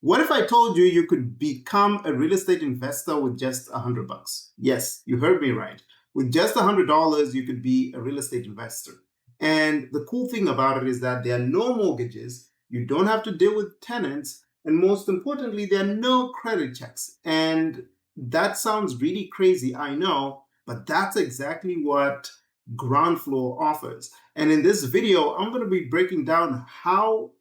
What if I told you you could become a real estate investor with just $100? Yes, you heard me right. With just $100, you could be a real estate investor. And the cool thing about it is that there are no mortgages, you don't have to deal with tenants, and most importantly, there are no credit checks. And that sounds really crazy, I know, but that's exactly what Groundfloor offers. And in this video, I'm going to be breaking down how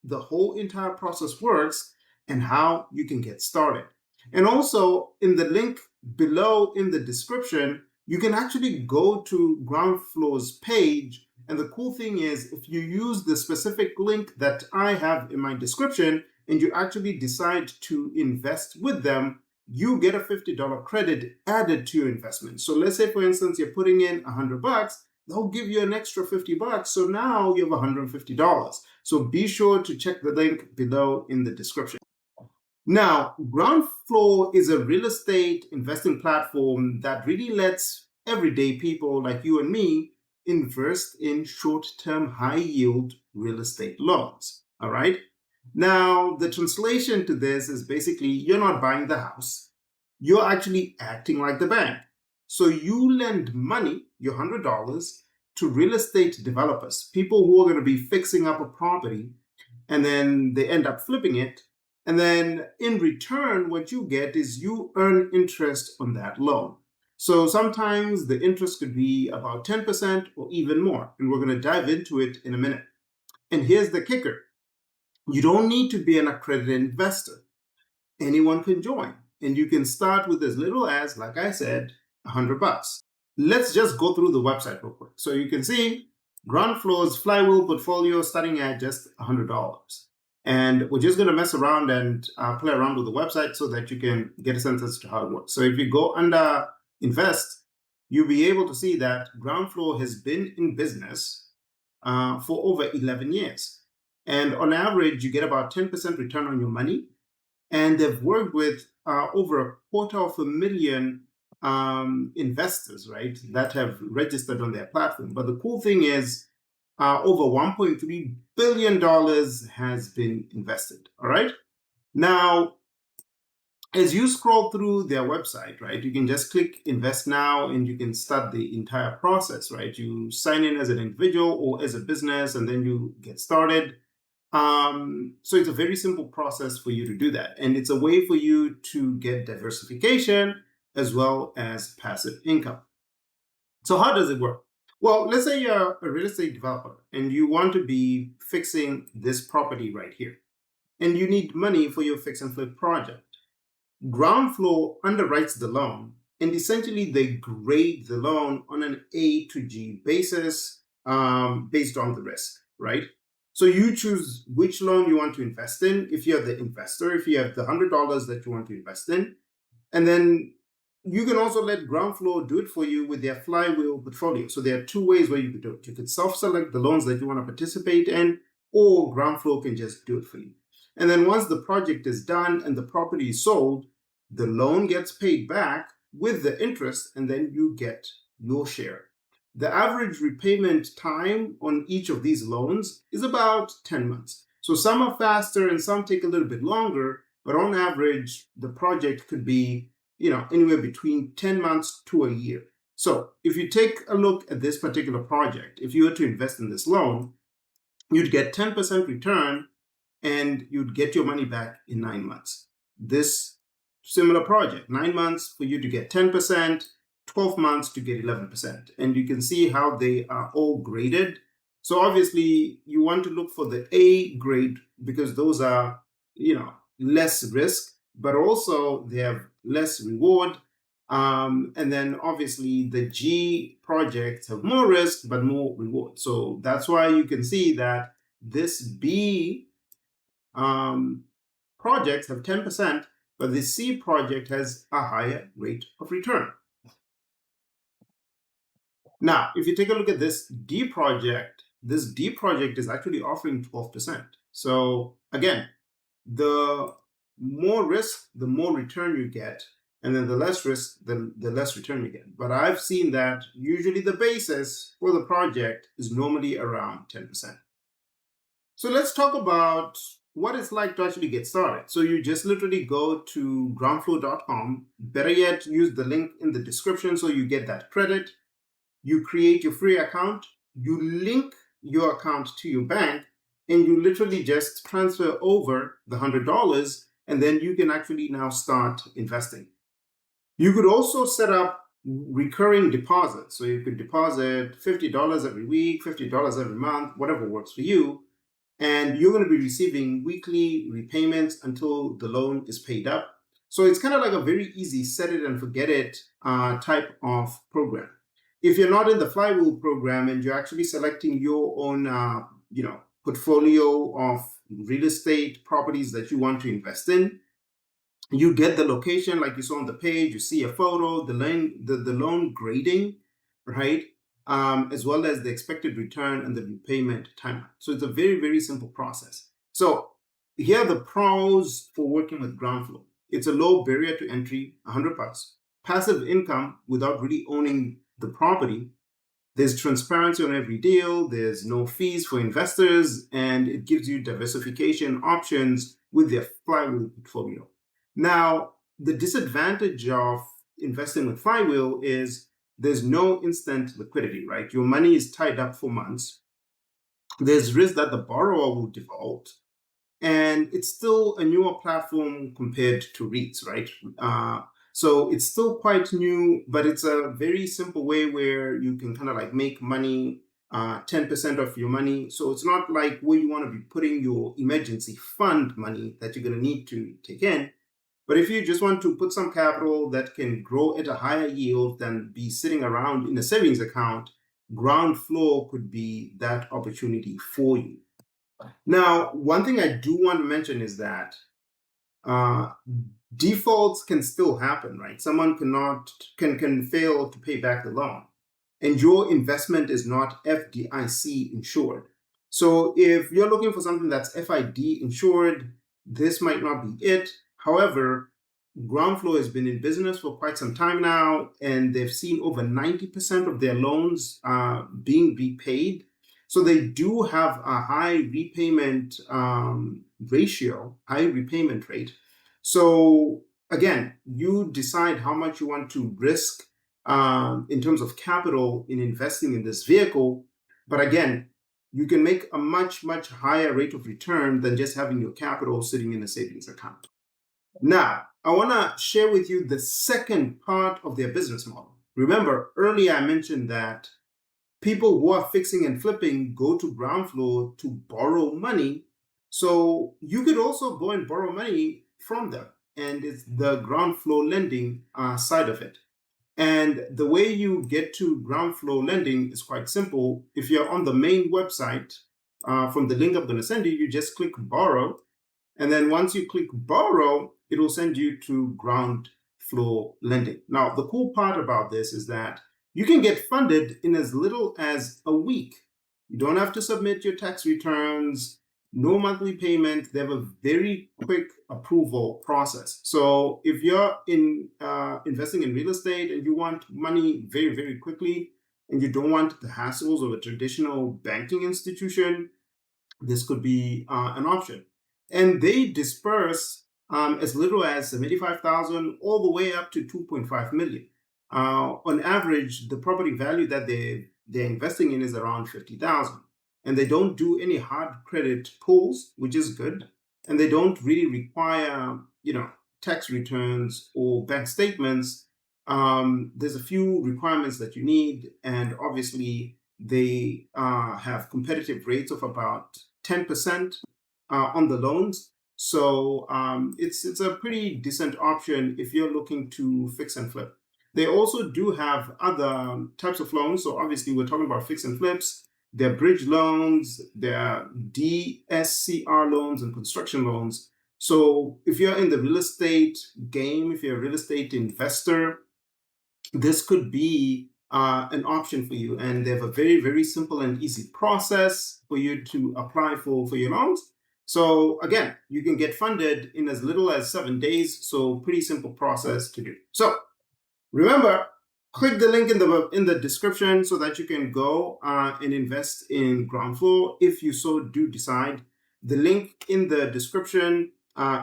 the whole entire process works and how you can get started. And also in the link below in the description, you can actually go to Groundfloor's page. And the cool thing is, if you use the specific link that I have in my description and you actually decide to invest with them, you get a $50 credit added to your investment. So let's say, for instance, you're putting in $100, they'll give you an extra $50. So now you have $150. So be sure to check the link below in the description. Now, Groundfloor is a real estate investing platform that really lets everyday people like you and me invest in short-term, high-yield real estate loans. All right. Now, the translation to this is basically you're not buying the house, you're actually acting like the bank. So you lend money, your $100, to real estate developers, people who are going to be fixing up a property, and then they end up flipping it. And then in return, what you get is you earn interest on that loan. So sometimes the interest could be about 10% or even more. And we're going to dive into it in a minute. And here's the kicker. You don't need to be an accredited investor. Anyone can join. And you can start with as little as, like I said, $100. Let's just go through the website real quick. So you can see Groundfloor's flywheel portfolio starting at just $100. And we're just going to mess around and play around with the website so that you can get a sense as to how it works. So if you go under invest, you'll be able to see that Groundfloor has been in business for over 11 years. And on average, you get about 10% return on your money. And they've worked with over 250,000 investors, right, that have registered on their platform. But the cool thing is, over $1.3 billion has been invested. All right. Now, as you scroll through their website, right, you can just click invest now and you can start the entire process, right? You sign in as an individual or as a business and then you get started. So it's a very simple process for you to do that. And it's a way for you to get diversification as well as passive income. So how does it work? Well, let's say you're a real estate developer and you want to be fixing this property right here, and you need money for your fix and flip project. Groundfloor underwrites the loan, and essentially they grade the loan on an A to G basis based on the risk, right? So you choose which loan you want to invest in. If you're the investor, if you have the $100 that you want to invest in, and then you can also let Groundfloor do it for you with their flywheel portfolio. So there are two ways where you could do it. You could self-select the loans that you want to participate in, or Groundfloor can just do it for you. And then once the project is done and the property is sold, the loan gets paid back with the interest, and then you get your share. The average repayment time on each of these loans is about 10 months. So some are faster and some take a little bit longer, but on average, the project could be, anywhere between 10 months to a year. So if you take a look at this particular project, if you were to invest in this loan, you'd get 10% return and you'd get your money back in 9 months. This similar project, 9 months for you to get 10%, 12 months to get 11%. And you can see how they are all graded. So obviously you want to look for the A grade because those are, less risk, but also they have less reward. And then obviously the G projects have more risk, but more reward. So that's why you can see that this B projects have 10%, but the C project has a higher rate of return. Now, if you take a look at this D project is actually offering 12%. So again, the more risk, the more return you get, and then the less risk, the less return you get. But I've seen that usually the basis for the project is normally around 10%. So let's talk about what it's like to actually get started. So you just literally go to groundfloor.com. Better yet, use the link in the description so you get that credit. You create your free account, you link your account to your bank, and you literally just transfer over the $100, and then you can actually now start investing. You could also set up recurring deposits. So you could deposit $50 every week, $50 every month, whatever works for you. And you're going to be receiving weekly repayments until the loan is paid up. So it's kind of like a very easy set it and forget it type of program. If you're not in the flywheel program and you're actually selecting your own, portfolio of real estate properties that you want to invest in, you get the location like you saw on the page, you see a photo, the loan grading, right? As well as the expected return and the repayment timeline. So it's a very, very simple process. So here are the pros for working with Groundfloor. It's a low barrier to entry, $100. Passive income without really owning the property. There's transparency on every deal, there's no fees for investors, and it gives you diversification options with their flywheel portfolio. Now, the disadvantage of investing with flywheel is there's no instant liquidity, right? Your money is tied up for months. There's risk that the borrower will default, and it's still a newer platform compared to REITs, right? So it's still quite new, but it's a very simple way where you can kind of like make money, 10% of your money. So it's not like where you want to be putting your emergency fund money that you're going to need to take in. But if you just want to put some capital that can grow at a higher yield than be sitting around in a savings account, Groundfloor could be that opportunity for you. Now, one thing I do want to mention is that uh, defaults can still happen, right? Someone can fail to pay back the loan, and your investment is not FDIC insured. So if you're looking for something that's FID insured, this might not be it. However, Groundfloor has been in business for quite some time now, and they've seen over 90% of their loans being repaid. So they do have a high repayment ratio, high repayment rate. So again, you decide how much you want to risk in terms of capital in investing in this vehicle. But again, you can make a much, much higher rate of return than just having your capital sitting in a savings account. Now, I want to share with you the second part of their business model. Remember, earlier I mentioned that people who are fixing and flipping go to Groundfloor to borrow money. So you could also go and borrow money from them. And it's the Groundfloor lending side of it. And the way you get to Groundfloor lending is quite simple. If you're on the main website, from the link I'm going to send you, you just click borrow. And then once you click borrow, it will send you to Groundfloor lending. Now, the cool part about this is that you can get funded in as little as a week. You don't have to submit your tax returns, no monthly payment. They have a very quick approval process. So if you're investing in real estate and you want money very, very quickly, and you don't want the hassles of a traditional banking institution, this could be an option. And they disperse as little as 75,000 all the way up to 2.5 million. On average, the property value that they're investing in is around 50,000. And they don't do any hard credit pulls, which is good. And they don't really require, tax returns or bank statements. There's a few requirements that you need, and obviously they have competitive rates of about 10% on the loans. So it's a pretty decent option if you're looking to fix and flip. They also do have other types of loans. So obviously we're talking about fix and flips. They're bridge loans, they're DSCR loans and construction loans. So if you're in the real estate game, if you're a real estate investor, this could be an option for you. And they have a very, very simple and easy process for you to apply for your loans. So again, you can get funded in as little as 7 days. So pretty simple process to do. So remember, click the link in the description so that you can go and invest in Groundfloor if you so do decide. The link in the description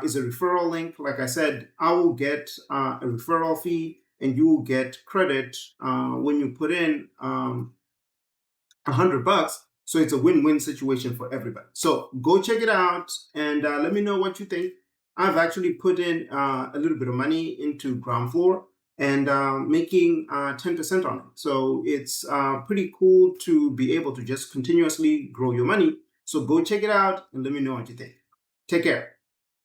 is a referral link. Like I said, I will get a referral fee, and you will get credit when you put in $100. So it's a win-win situation for everybody. So go check it out and let me know what you think. I've actually put in a little bit of money into Groundfloor and making 10% on it. So it's pretty cool to be able to just continuously grow your money. So go check it out and let me know what you think. Take care.